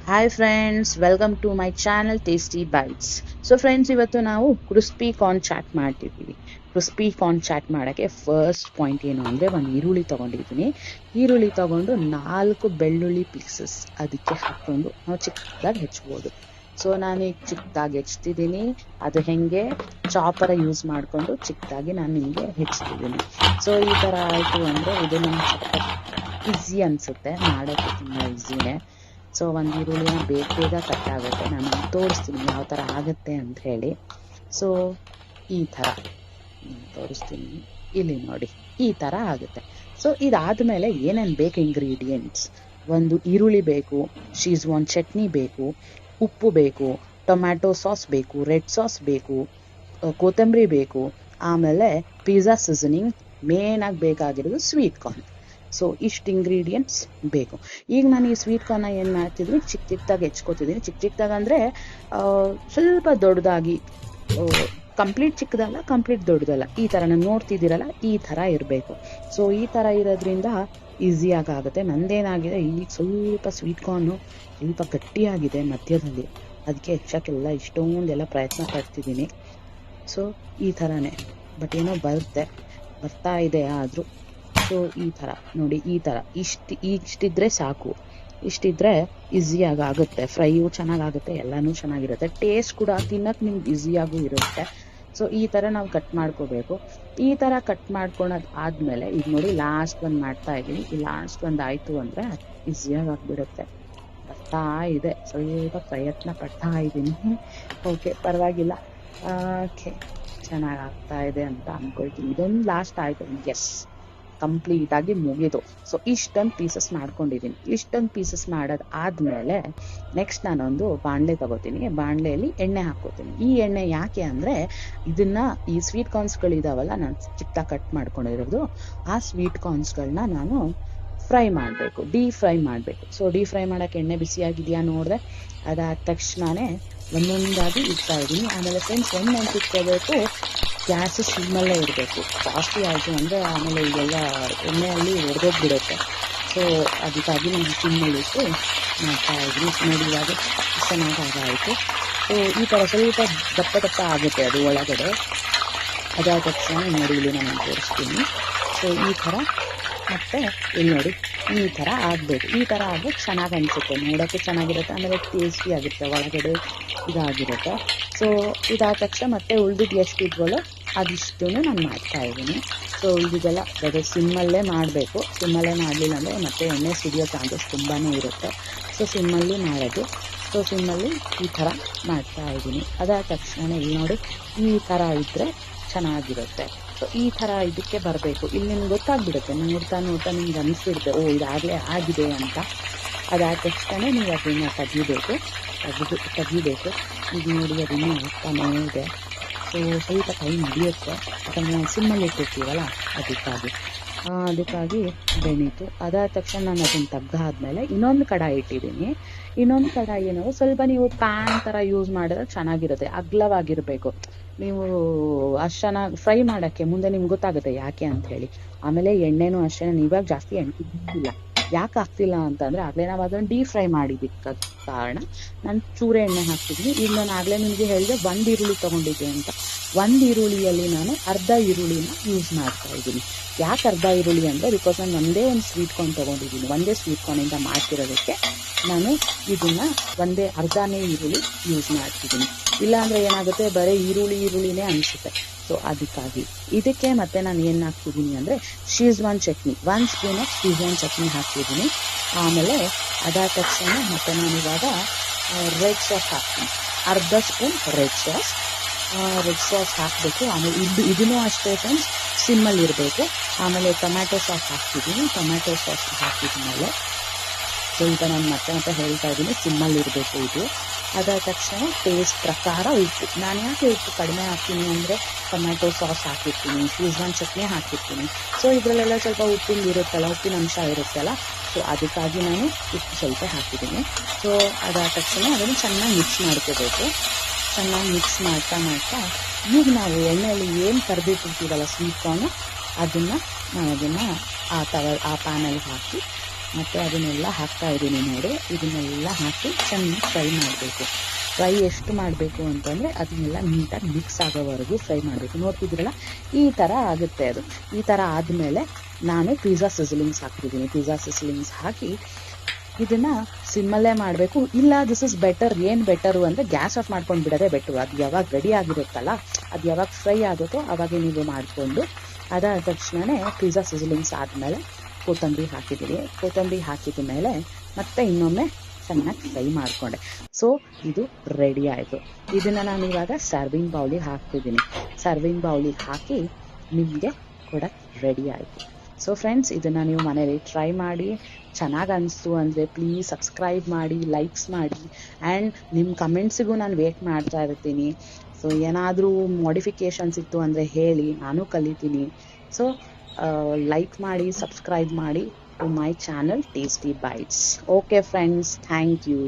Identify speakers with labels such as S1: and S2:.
S1: Hi friends, welcome to my channel tasty bites. So friends, ಇವತ್ತು ನಾವು crispy corn chat ಮಾಡ್ತಿದ್ದೀವಿ. Crispy corn chat ಮಾಡೋಕ್ಕೆ first point ಏನು ಅಂದರೆ, ಒಂದು ಈರುಳ್ಳಿ ತೊಗೊಂಡಿದ್ದೀನಿ. ಈರುಳ್ಳಿ ತೊಗೊಂಡು 4 ಬೆಳ್ಳುಳ್ಳಿ ಪೀಸಸ್ ಅದಕ್ಕೆ ಹಾಕ್ಕೊಂಡು ನಾವು ಚಿಕ್ಕದಾಗಿ ಹೆಚ್ಬೋದು. ಸೊ ನಾನೀಗ ಚಿಕ್ಕದಾಗಿ ಹೆಚ್ತಿದ್ದೀನಿ. ಅದು ಹೆಂಗೆ ಚಾಪರ ಯೂಸ್ ಮಾಡಿಕೊಂಡು ಚಿಕ್ಕದಾಗಿ ನಾನು ನಿಮಗೆ ಹೆಚ್ಚಿದ್ದೀನಿ. ಸೊ ಈ ಥರ ಆಯಿತು ಅಂದರೆ ಇದು ನಮ್ಗೆ ಸ್ವಲ್ಪ ಈಸಿ ಅನಿಸುತ್ತೆ, ಮಾಡೋಕ್ಕೆ ತುಂಬ ಈಸಿನೇ. ಸೊ ಒಂದು ಈರುಳ್ಳಿನ ಬೇಗ ಕಟ್ ಆಗುತ್ತೆ. ನಾನು ತೋರಿಸ್ತೀನಿ ಯಾವ ಥರ ಆಗುತ್ತೆ ಅಂತ ಹೇಳಿ. ಸೊ ಈ ಥರ ತೋರಿಸ್ತೀನಿ, ಇಲ್ಲಿ ನೋಡಿ, ಈ ಥರ ಆಗುತ್ತೆ. ಸೊ ಇದಾದಮೇಲೆ ಏನೇನು ಬೇಕು ಇಂಗ್ರೀಡಿಯೆಂಟ್ಸ್: ಒಂದು ಈರುಳ್ಳಿ ಬೇಕು, ಶೀಜ್ವಾನ್ ಚಟ್ನಿ ಬೇಕು, ಉಪ್ಪು ಬೇಕು, ಟೊಮ್ಯಾಟೊ ಸಾಸ್ ಬೇಕು, ರೆಡ್ ಸಾಸ್ ಬೇಕು, ಕೊತ್ತಂಬರಿ ಬೇಕು, ಆಮೇಲೆ ಪಿಜ್ಜಾ ಸೀಸನಿಂಗ್, ಮೇನಾಗಿ ಬೇಕಾಗಿರೋದು ಸ್ವೀಟ್ ಕಾರ್ನ್. ಸೊ ಇಷ್ಟು ಇಂಗ್ರೀಡಿಯೆಂಟ್ಸ್ ಬೇಕು. ಈಗ ನಾನು ಈ ಸ್ವೀಟ್ ಕಾರ್ನ ಏನು ಮಾಡ್ತಿದ್ದೀನಿ, ಚಿಕ್ಕದಾಗಿ ಹೆಚ್ಕೋತಿದ್ದೀನಿ. ಚಿಕ್ಕದಾಗಿ ಅಂದರೆ ಸ್ವಲ್ಪ ದೊಡ್ಡದಾಗಿ, ಕಂಪ್ಲೀಟ್ ಚಿಕ್ಕದಲ್ಲ, ಕಂಪ್ಲೀಟ್ ದೊಡ್ಡದಲ್ಲ, ಈ ಥರ ನಾನು ನೋಡ್ತಿದ್ದೀರಲ್ಲ, ಈ ಥರ ಇರಬೇಕು. ಸೊ ಈ ಥರ ಇರೋದ್ರಿಂದ ಈಸಿಯಾಗಿ ಆಗುತ್ತೆ. ನಂದೇನಾಗಿದೆ, ಈಗ ಸ್ವಲ್ಪ ಸ್ವೀಟ್ ಕಾರ್ನು ಸ್ವಲ್ಪ ಗಟ್ಟಿಯಾಗಿದೆ ಮಧ್ಯದಲ್ಲಿ, ಅದಕ್ಕೆ ಹೆಚ್ಚಕ್ಕೆಲ್ಲ ಇಷ್ಟೊಂದೆಲ್ಲ ಪ್ರಯತ್ನ ಪಡ್ತಿದ್ದೀನಿ. ಸೊ ಈ ಥರನೇ, ಬಟ್ ಏನೋ ಬರ್ತಾ ಇದೆ ಆದರೂ. ಸೊ ಈ ಥರ ನೋಡಿ, ಈ ಥರ ಇಷ್ಟಿದ್ರೆ ಸಾಕು. ಇಷ್ಟಿದ್ರೆ ಈಸಿಯಾಗಿ ಆಗುತ್ತೆ, ಫ್ರೈಯು ಚೆನ್ನಾಗಾಗುತ್ತೆ, ಎಲ್ಲನೂ ಚೆನ್ನಾಗಿರುತ್ತೆ, ಟೇಸ್ಟ್ ಕೂಡ ತಿನ್ನೋಕೆ ನಿಮ್ಗೆ ಈಸಿಯಾಗೂ ಇರುತ್ತೆ. ಸೊ ಈ ಥರ ನಾವು ಕಟ್ ಮಾಡ್ಕೋಬೇಕು. ಈ ಥರ ಕಟ್ ಮಾಡ್ಕೊಳೋದು ಆದಮೇಲೆ ಈಗ ನೋಡಿ ಲಾಸ್ಟ್ ಒಂದು ಮಾಡ್ತಾ ಇದ್ದೀನಿ. ಈ ಲಾಸ್ಟ್ ಒಂದು ಆಯಿತು ಅಂದರೆ ಈಸಿಯಾಗಿ ಆಗಿಬಿಡುತ್ತೆ. ಬರ್ತಾ ಇದೆ, ಸ್ವಲ್ಪ ಪ್ರಯತ್ನ ಪಡ್ತಾ ಇದ್ದೀನಿ. ಓಕೆ, ಪರವಾಗಿಲ್ಲ. ಓಕೆ, ಚೆನ್ನಾಗಿ ಆಗ್ತಾ ಇದೆ ಅಂತ ಅಂದ್ಕೊಳ್ತೀನಿ. ಇದೊಂದು ಲಾಸ್ಟ್ ಆಯಿತು, ಎಸ್, ಕಂಪ್ಲೀಟಾಗಿ ಮುಗಿದು. ಸೊ ಇಷ್ಟೊಂದು ಪೀಸಸ್ ಮಾಡ್ಕೊಂಡಿದ್ದೀನಿ. ಇಷ್ಟೊಂದು ಪೀಸಸ್ ಮಾಡೋದು ಆದಮೇಲೆ ನೆಕ್ಸ್ಟ್ ನಾನೊಂದು ಬಾಣಲೆ ತಗೋತೀನಿ. ಬಾಣಲೆಯಲ್ಲಿ ಎಣ್ಣೆ ಹಾಕ್ಕೋತೀನಿ. ಈ ಎಣ್ಣೆ ಯಾಕೆ ಅಂದರೆ, ಈ ಸ್ವೀಟ್ ಕಾರ್ನ್ಸ್ಗಳಿದಾವಲ್ಲ, ನಾನು ಚಿಕ್ಕದಾಗಿ ಕಟ್ ಮಾಡ್ಕೊಂಡಿರೋದು, ಆ ಸ್ವೀಟ್ ಕಾರ್ನ್ಸ್ಗಳನ್ನ ನಾನು ಫ್ರೈ ಮಾಡಬೇಕು, ಡೀಪ್ ಫ್ರೈ ಮಾಡಬೇಕು. ಸೊ ಡೀಪ್ ಫ್ರೈ ಮಾಡೋಕ್ಕೆ ಎಣ್ಣೆ ಬಿಸಿಯಾಗಿದೆಯಾ ನೋಡಿದೆ. ಅದಾದ ತಕ್ಷಣವೇ ಒಂದೊಂದಾಗಿ ಇಡ್ತಾ ಇದ್ದೀನಿ. ಆಮೇಲೆ ಫ್ರೆಂಡ್ಸ್, ಒಂದು ನೆನಪಿಟ್ಕೋಬೇಕು, ಗ್ಯಾಸ್ ಸಿಮ್ಮಲ್ಲೇ ಇರಬೇಕು. ಜಾಸ್ತಿ ಆಯಿತು ಅಂದರೆ ಆಮೇಲೆ ಇದೆಲ್ಲ ಎಣ್ಣೆಯಲ್ಲಿ ಒಡೆದೋಗ್ಬಿಡುತ್ತೆ. ಸೊ ಅದಕ್ಕಾಗಿ ನಾನು ಸಿಮ್ಮಲ್ಲಿಟ್ಟು ಮಾಡ್ತಾ ಇದ್ದೀನಿ. ನೋಡಿ, ಇವಾಗ ಚೆನ್ನಾಗಾಯಿತು. ಸೊ ಈ ಥರ ಸ್ವಲ್ಪ ದಪ್ಪ ಆಗುತ್ತೆ ಅದು ಒಳಗಡೆ. ಅದಾದ ತಕ್ಷಣ ನೋಡಿ, ಇಲ್ಲಿ ನಾನು ತೋರಿಸ್ತೀನಿ. ಸೊ ಈ ಥರ, ಮತ್ತು ಇಲ್ಲಿ ನೋಡಿ, ಈ ಥರ ಆಗಬೇಕು. ಈ ಥರ ಆದರೆ ಚೆನ್ನಾಗಿ ಅನಿಸುತ್ತೆ, ನೋಡೋಕ್ಕೆ ಚೆನ್ನಾಗಿರುತ್ತೆ, ಆಮೇಲೆ ಟೇಸ್ಟಿ ಆಗುತ್ತೆ, ಒಳಗಡೆ ಇದಾಗಿರುತ್ತೆ. ಸೊ ಇದಾದ ತಕ್ಷಣ ಮತ್ತೆ ಉಳಿದಿದ್ದು ಎಷ್ಟು ಇದ್ವಲ್ಲೋ ಅದಿಷ್ಟು ನಾನು ಮಾಡ್ತಾ ಇದ್ದೀನಿ. ಸೊ ಉಳಿದಿದ್ದೆಲ್ಲ ಅದೇ ಸಿಮ್ಮಲ್ಲೇ ಮಾಡಬೇಕು. ಸಿಮ್ಮಲ್ಲೇ ಮಾಡಲಿಲ್ಲ ಅಂದರೆ ಮತ್ತೆ ಎಣ್ಣೆ ಸಿಡಿಯೋ ಚಾನ್ಸಸ್ ತುಂಬಾ ಇರುತ್ತೆ. ಸೊ ಸಿಮ್ಮಲ್ಲಿ ಮಾಡೋದು. ಸೊ ಸಿಮ್ಮಲ್ಲಿ ಈ ಥರ ಮಾಡ್ತಾ ಇದ್ದೀನಿ. ಅದಾದ ತಕ್ಷಣ ಇಲ್ಲಿ ನೋಡಿ, ಈ ಥರ ಇದ್ದರೆ ಚೆನ್ನಾಗಿರುತ್ತೆ. ಸೊ ಈ ಥರ ಇದಕ್ಕೆ ಬರಬೇಕು. ಇಲ್ಲಿ ನಿಮ್ಗೆ ಗೊತ್ತಾಗ್ಬಿಡುತ್ತೆ, ನೋಡ್ತಾ ನಿಮ್ಗೆ ಅನಿಸ್ಬಿಡುತ್ತೆ, ಓ ಇದಾಗಲೇ ಆಗಿದೆ ಅಂತ. ಅದಾದ ತಕ್ಷಣ ನೀವು ಅದನ್ನು ತೆಗಿಬೇಕು. ಈಗ ನೋಡಿ, ಅದನ್ನು ಆಗ್ತಾನೇ ಇದೆ. ಸೊ ಸ್ವಲ್ಪ ಟೈಮ್ ಹಿಡಿಯುತ್ತೆ, ಯಾಕಂದರೆ ನಾವು ಸಿಮ್ಮಲ್ಲಿ ಇಟ್ಟಿರ್ತೀವಲ್ಲ, ಅದಕ್ಕಾಗಿ ಬೆಳೀತು. ಅದಾದ ತಕ್ಷಣ ನಾನು ಅದನ್ನು ತೆಗ್ದಾದ್ಮೇಲೆ ಇನ್ನೊಂದು ಕಡಾಯಿ ಇಟ್ಟಿದ್ದೀನಿ. ಇನ್ನೊಂದು ಕಡಾಯಿ ನಾವು ಸ್ವಲ್ಪ ನೀವು ಪ್ಯಾನ್ ಥರ ಯೂಸ್ ಮಾಡಿದ್ರೆ ಚೆನ್ನಾಗಿರುತ್ತೆ, ಅಗಲವಾಗಿರಬೇಕು. ನೀವು ಅಷ್ಟು ಚೆನ್ನಾಗಿ ಫ್ರೈ ಮಾಡೋಕ್ಕೆ ಮುಂದೆ ನಿಮ್ಗೆ ಗೊತ್ತಾಗುತ್ತೆ ಯಾಕೆ ಅಂತ ಹೇಳಿ. ಆಮೇಲೆ ಎಣ್ಣೆನೂ ಅಷ್ಟೇ, ನಾನು ಇವಾಗ ಜಾಸ್ತಿ ಎಣ್ಣೆ ಇಲ್ಲ. ಯಾಕೆ ಆಗ್ತಿಲ್ಲ ಅಂತಂದರೆ, ಆಗಲೇ ನಾವು ಅದನ್ನು ಡೀಪ್ ಫ್ರೈ ಮಾಡಿದ್ದಕ್ಕೆ ಕಾರಣ ನಾನು ಚೂರೆ ಎಣ್ಣೆ ಹಾಕ್ತಿದ್ದೀನಿ. ಈಗ ನಾನು ಆಗಲೇ ನಿಮಗೆ ಹೇಳಿದೆ 1 ಈರುಳ್ಳಿ ತೊಗೊಂಡಿದ್ದೆ ಅಂತ. 1 ಈರುಳ್ಳಿಯಲ್ಲಿ ನಾನು ಅರ್ಧ ಈರುಳ್ಳಿನ ಯೂಸ್ ಮಾಡ್ತಾ ಇದ್ದೀನಿ. ಯಾಕೆ ಅರ್ಧ ಈರುಳ್ಳಿ ಅಂದರೆ, ಬಿಕಾಸ್ ನಾನು ಒಂದೇ ಒಂದು ಸ್ವೀಟ್ ಕಾರ್ನ್ ತೊಗೊಂಡಿದ್ದೀನಿ. ಒಂದೇ ಸ್ವೀಟ್ ಕಾರ್ನಿಂದ ಮಾಡ್ತಿರೋದಕ್ಕೆ ನಾನು ಇದನ್ನು ಅರ್ಧನೇ ಈರುಳ್ಳಿ ಯೂಸ್ ಮಾಡ್ತಿದ್ದೀನಿ. ಇಲ್ಲಾಂದರೆ ಏನಾಗುತ್ತೆ, ಬರೀ ಈರುಳ್ಳಿನೇ ಅನಿಸುತ್ತೆ. ಸೊ ಅದಕ್ಕಾಗಿ ಇದಕ್ಕೆ ಮತ್ತೆ ನಾನು ಏನು ಹಾಕ್ತಿದ್ದೀನಿ ಅಂದರೆ, ಶೀಜ್ವಾನ್ ಚಟ್ನಿ, 1 ಸ್ಪೂನ್ ಆಫ್ ಶೀಜ್ವಾನ್ ಚಟ್ನಿ ಹಾಕ್ತಿದ್ದೀನಿ. ಆಮೇಲೆ ಅದಾದ ತಕ್ಷಣ ಮತ್ತೆ ನಾನಿವಾಗ ರೆಡ್ ಸಾಸ್ ಹಾಕ್ತೀನಿ, ಅರ್ಧ ಸ್ಪೂನ್ ರೆಡ್ ಸಾಸ್ ಹಾಕಬೇಕು. ಆಮೇಲೆ ಇದನ್ನೂ ಅಷ್ಟೇ ಫ್ರೆಂಡ್ಸ್, ಸಿಮ್ಮಲ್ಲಿ ಇರಬೇಕು. ಆಮೇಲೆ ಟೊಮ್ಯಾಟೊ ಸಾಸ್ ಹಾಕ್ತಿದ್ದೀನಿ. ಟೊಮ್ಯಾಟೊ ಸಾಸ್ ಹಾಕಿದ್ಮೇಲೆ ಸ್ವಲ್ಪ ನಾನು ಮತ್ತೆ ಹೇಳ್ತಾ ಇದ್ದೀನಿ, ಸಿಮ್ಮಲ್ಲಿ ಇರಬೇಕು ಇದು. ಅದಾದ ತಕ್ಷಣ ಟೇಸ್ಟ್ ಪ್ರಕಾರ ಉಪ್ಪು. ನಾನು ಯಾಕೆ ಉಪ್ಪು ಕಡಿಮೆ ಹಾಕ್ತೀನಿ ಅಂದರೆ, ಟೊಮ್ಯಾಟೊ ಸಾಸ್ ಹಾಕಿರ್ತೀನಿ, ಶೀಜ್ವಾನ್ ಚಟ್ನಿ ಹಾಕಿರ್ತೀನಿ. ಸೊ ಇದರಲ್ಲೆಲ್ಲ ಸ್ವಲ್ಪ ಉಪ್ಪಿನ ಅಂಶ ಇರುತ್ತಲ್ಲ, ಸೊ ಅದಕ್ಕಾಗಿ ನಾನು ಉಪ್ಪು ಸ್ವಲ್ಪ ಹಾಕಿದ್ದೀನಿ. ಸೊ ಅದಾದ ತಕ್ಷಣ ಅದನ್ನು ಚೆನ್ನಾಗಿ ಮಿಕ್ಸ್ ಮಾಡ್ಕೋಬೇಕು. ಚೆನ್ನಾಗಿ ಮಿಕ್ಸ್ ಮಾಡ್ತಾ ಈಗ ನಾವು ಎಣ್ಣೆಯಲ್ಲಿ ಏನು ಕರೆದಿಟ್ಟಿರ್ತೀವಲ್ಲ ಸ್ವೀಟ್ ಕಾರ್ನು, ಅದನ್ನು ಆ ಪ್ಯಾನಲ್ಲಿ ಹಾಕಿ ಮತ್ತು ಅದನ್ನೆಲ್ಲ ಹಾಕ್ತಾ ಇದ್ದೀನಿ ನೋಡಿ. ಇದನ್ನೆಲ್ಲ ಹಾಕಿ ಚೆನ್ನಾಗಿ ಫ್ರೈ ಮಾಡಬೇಕು. ಫ್ರೈ ಎಷ್ಟು ಮಾಡಬೇಕು ಅಂತಂದರೆ ಅದನ್ನೆಲ್ಲ ನೀಟಾಗಿ ಮಿಕ್ಸ್ ಆಗೋವರೆಗೂ ಫ್ರೈ ಮಾಡಬೇಕು. ನೋಡ್ತಿದ್ದೀರಲ್ಲ, ಈ ಥರ ಆಗುತ್ತೆ. ಅದು ಈ ಥರ ಆದಮೇಲೆ ನಾನು ಪಿಜ್ಜಾ ಸಿಸಲಿಂಗ್ಸ್ ಹಾಕ್ತಿದ್ದೀನಿ. ಪಿಜ್ಜಾ ಸಿಸಲಿಂಗ್ಸ್ ಹಾಕಿ ಇದನ್ನು ಸಿಮ್ಮಲ್ಲೇ ಮಾಡಬೇಕು. ಇಲ್ಲ ದಿಸ್ ಇಸ್ ಬೆಟರ್. ಏನು ಬೆಟರು ಅಂದರೆ ಗ್ಯಾಸ್ ಆಫ್ ಮಾಡ್ಕೊಂಡು ಬಿಡೋದೇ ಬೆಟರು. ಅದು ಯಾವಾಗ ರೆಡಿ ಆಗಿರುತ್ತಲ್ಲ, ಅದು ಯಾವಾಗ ಫ್ರೈ ಆಗುತ್ತೋ ಅವಾಗ ನೀವು ಮಾಡಿಕೊಂಡು ಅದಾದ ತಕ್ಷಣವೇ ಪಿಜ್ಜಾ ಸಿಸಲಿಂಗ್ಸ್ ಆದಮೇಲೆ ಕೊತ್ತಂಬರಿ ಹಾಕಿದ್ದೀನಿ. ಕೊತ್ತಂಬರಿ ಹಾಕಿದ ಮೇಲೆ ಮತ್ತೆ ಇನ್ನೊಮ್ಮೆ ಚೆನ್ನಾಗಿ ಫ್ರೈ ಮಾಡಿಕೊಂಡೆ. ಸೊ ಇದು ರೆಡಿ ಆಯಿತು. ಇದನ್ನು ನಾನು ಇವಾಗ ಸರ್ವಿಂಗ್ ಬೌಲಿಗೆ ಹಾಕ್ತಿದ್ದೀನಿ. ಸರ್ವಿಂಗ್ ಬೌಲಿಗೆ ಹಾಕಿ ನಿಮಗೆ ಕೊಡಕ್ಕೆ ರೆಡಿ ಆಯಿತು. ಸೊ ಫ್ರೆಂಡ್ಸ್, ಇದನ್ನು ನೀವು ಮನೇಲಿ ಟ್ರೈ ಮಾಡಿ. ಚೆನ್ನಾಗಿ ಅನಿಸ್ತು ಅಂದರೆ ಪ್ಲೀಸ್ ಸಬ್ಸ್ಕ್ರೈಬ್ ಮಾಡಿ, ಲೈಕ್ಸ್ ಮಾಡಿ, ಆ್ಯಂಡ್ ನಿಮ್ಮ ಕಮೆಂಟ್ಸಿಗೂ ನಾನು ವೇಟ್ ಮಾಡ್ತಾ ಇರ್ತೀನಿ. ಸೊ ಏನಾದರೂ ಮಾಡಿಫಿಕೇಷನ್ಸ್ ಇತ್ತು ಅಂದರೆ ಹೇಳಿ, ನಾನು ಕಲಿತೀನಿ. ಸೊ ಲೈಕ್ ಮಾಡಿ, ಸಬ್ಸ್ಕ್ರೈಬ್ ಮಾಡಿ to my channel tasty bites. Okay friends, thank you.